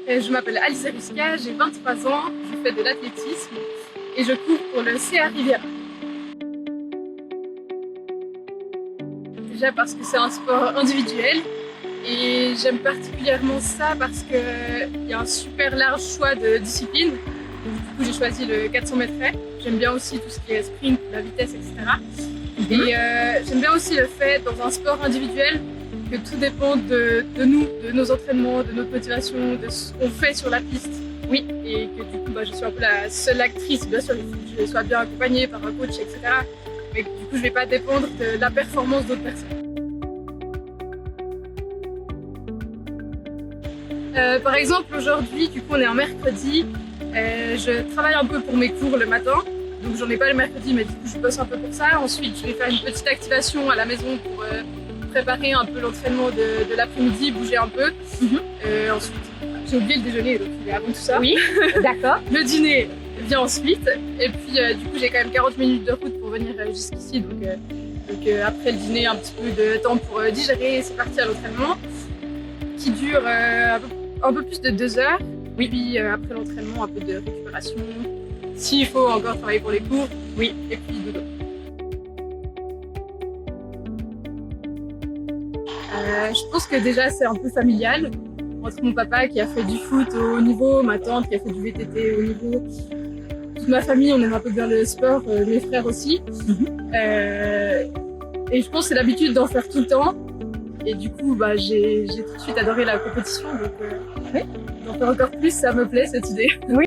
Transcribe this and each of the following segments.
Je m'appelle Alice Ruska, j'ai 23 ans, je fais de l'athlétisme et je cours pour le CA Riviera. Déjà parce que c'est un sport individuel et j'aime particulièrement ça parce qu'il y a un super large choix de disciplines. Donc, du coup, j'ai choisi le 400 mètres haies. J'aime bien aussi tout ce qui est sprint, la vitesse, etc. Et j'aime bien aussi le fait, dans un sport individuel, que tout dépend de nous, de nos entraînements, de notre motivation, de ce qu'on fait sur la piste. Oui, et que du coup, je suis un peu la seule actrice, bien sûr, il faut que je sois bien accompagnée par un coach, etc. Mais du coup, je ne vais pas dépendre de la performance d'autres personnes. Par exemple, aujourd'hui, du coup, on est un mercredi. Je travaille un peu pour mes cours le matin. Donc j'en ai pas le mercredi, mais du coup je bosse un peu pour ça. Ensuite, je vais faire une petite activation à la maison pour préparer un peu l'entraînement de l'après-midi, bouger un peu. Ensuite, j'ai oublié le déjeuner, donc il est avant tout ça. Oui, d'accord. Le dîner vient ensuite. Et puis du coup, j'ai quand même 40 minutes de route pour venir jusqu'ici. Donc après le dîner, un petit peu de temps pour digérer. C'est parti à l'entraînement qui dure un peu plus de 2 heures. Oui. Puis après l'entraînement, un peu de récupération. S'il faut encore travailler pour les cours, oui, et puis dodo. Je pense que déjà c'est un peu familial, entre mon papa qui a fait du foot au haut niveau, ma tante qui a fait du VTT au haut niveau. Toute ma famille, on aime un peu bien le sport, mes frères aussi. Et je pense que c'est l'habitude d'en faire tout le temps. Et du coup, j'ai tout de suite adoré la compétition, donc d'en faire encore plus, ça me plaît cette idée. Oui.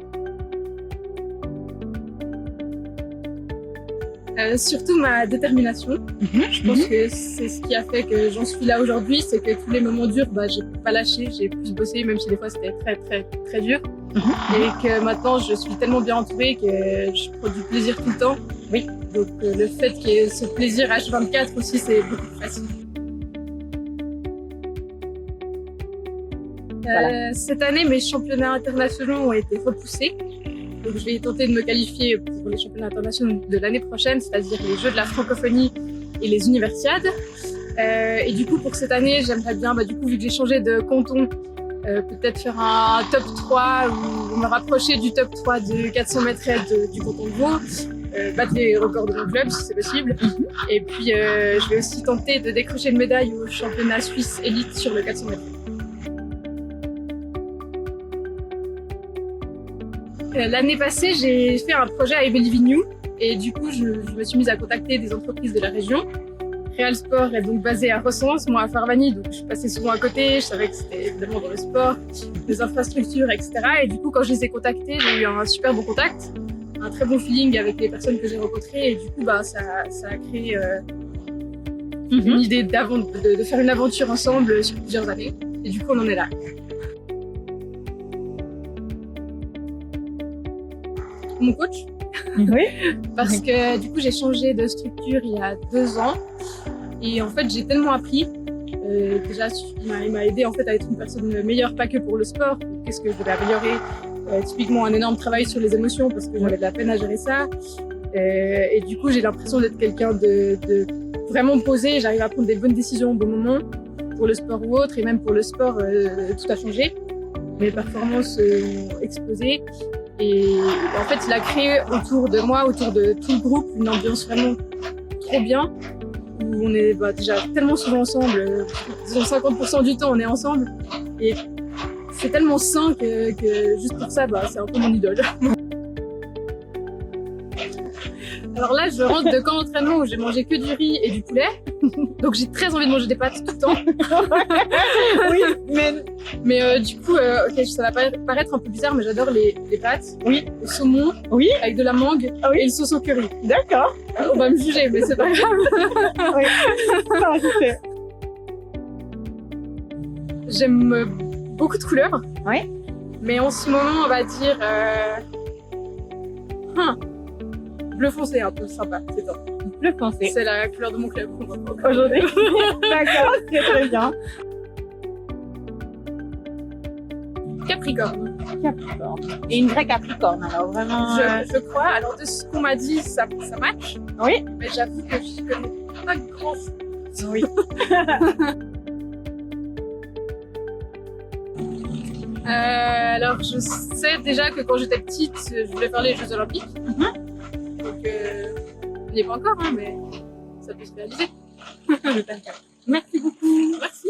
Surtout ma détermination. Je pense que c'est ce qui a fait que j'en suis là aujourd'hui, c'est que tous les moments durs, j'ai pas lâché, j'ai plus bossé, même si des fois c'était très très très dur. Et que maintenant je suis tellement bien entourée que je prends du plaisir tout le temps. Oui. Donc le fait qu'il y ait ce plaisir H24 aussi, c'est beaucoup plus facile. Voilà. Cette année, mes championnats internationaux ont été repoussés. Donc je vais tenter de me qualifier pour les championnats internationaux de l'année prochaine, c'est-à-dire les Jeux de la francophonie et les universiades. Et du coup, pour cette année, j'aimerais bien, vu que j'ai changé de canton, peut-être faire un top 3 ou me rapprocher du top 3 de 400 mètres haies du canton de Vaud, battre les records de mon club si c'est possible. Et puis, je vais aussi tenter de décrocher une médaille au championnat suisse élite sur le 400 mètres haies. L'année passée, j'ai fait un projet à Ebelivignou et du coup, je me suis mise à contacter des entreprises de la région. Real Sport est donc basé à Ressens, moi à Farvagny, donc je passais souvent à côté, je savais que c'était évidemment dans le sport, les infrastructures, etc. Et du coup, quand je les ai contactés, j'ai eu un super bon contact, un très bon feeling avec les personnes que j'ai rencontrées et du coup, ça a créé une idée de faire une aventure ensemble sur plusieurs années. Et du coup, on en est là. Mon coach. Oui. Parce que du coup j'ai changé de structure il y a 2 ans et en fait j'ai tellement appris. Déjà il m'a aidé en fait à être une personne meilleure, pas que pour le sport. Qu'est-ce que je devais améliorer, typiquement un énorme travail sur les émotions parce que j'avais de la peine à gérer ça. Et du coup j'ai l'impression d'être quelqu'un de vraiment posé. J'arrive à prendre des bonnes décisions au bon moment pour le sport ou autre, et même pour le sport tout a changé. Mes performances ont explosé. Et en fait, il a créé autour de moi, autour de tout le groupe, une ambiance vraiment trop bien, où on est déjà tellement souvent ensemble, disons 50% du temps on est ensemble, et c'est tellement sain que juste pour ça, c'est un peu mon idole. Alors là, je rentre de camp d'entraînement où j'ai mangé que du riz et du poulet, donc j'ai très envie de manger des pâtes tout le temps. Oui, mais du coup, ça va paraître un peu bizarre, mais j'adore les pâtes. Oui. Le saumon. Oui. Avec de la mangue. Ah oui. Et le sauce au curry. D'accord. On va me juger, mais c'est pas grave. Oui. J'aime beaucoup de couleurs. Oui. Mais en ce moment, on va dire bleu foncé, un peu sympa, c'est ça. Bleu foncé. C'est la couleur de mon club aujourd'hui. D'accord, très très bien. Capricorne. Capricorne. Et une vraie Capricorne, alors vraiment. Je crois. Alors de ce qu'on m'a dit, ça match. Oui. Mais j'avoue que je connais pas grand chose. Oui. Alors, je sais déjà que quand j'étais petite, je voulais faire les Jeux Olympiques. Donc, on n'y est pas encore, hein, mais ça peut se réaliser. Merci beaucoup. Merci.